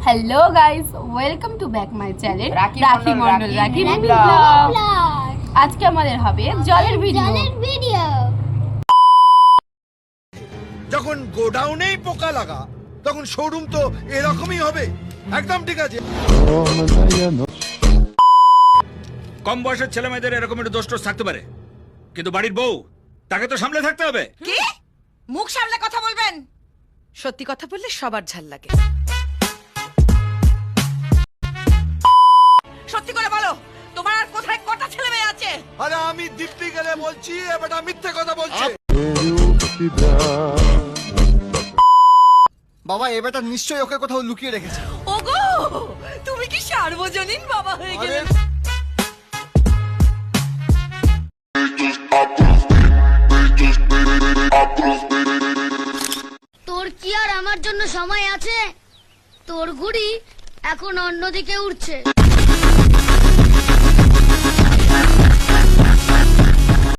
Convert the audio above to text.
Hello guys, welcome to back my channel রাখি মন্ডল রাখি blog. আজকে আমাদের হবে জলের ভিডিও। যখন গোডাউনেই পোকা লাগা তখন শোরুম তো এরকমই হবে। একদম ঠিক আছে। কম বয়সের ছেলে মেয়েদের এরকম একটু দোষ টোষ থাকতে পারে, কিন্তু বাড়ির বউ তাকে তো সামলে থাকতে হবে। কি মুখ সামলে কথা বলবেন? সত্যি কথা বললে সবার ঝাল লাগে। সত্যি করে বলো, তোমার আর কোথায় কটা ছেলে মেয়ে আছে? আরে আমি দিব্যি গেলে বলছি, এবারটা মিথ্যে কথা বলছে। বাবা এবারটা নিশ্চয়ই ওকে কোথাও লুকিয়ে রেখেছে। ওগো, তুমি কি সার্বজনীন বাবা হয়ে গেলে? তোর কি আর আমার জন্য সময় আছে? তোর ঘুড়ি এখন অন্যদিকে উড়ছে।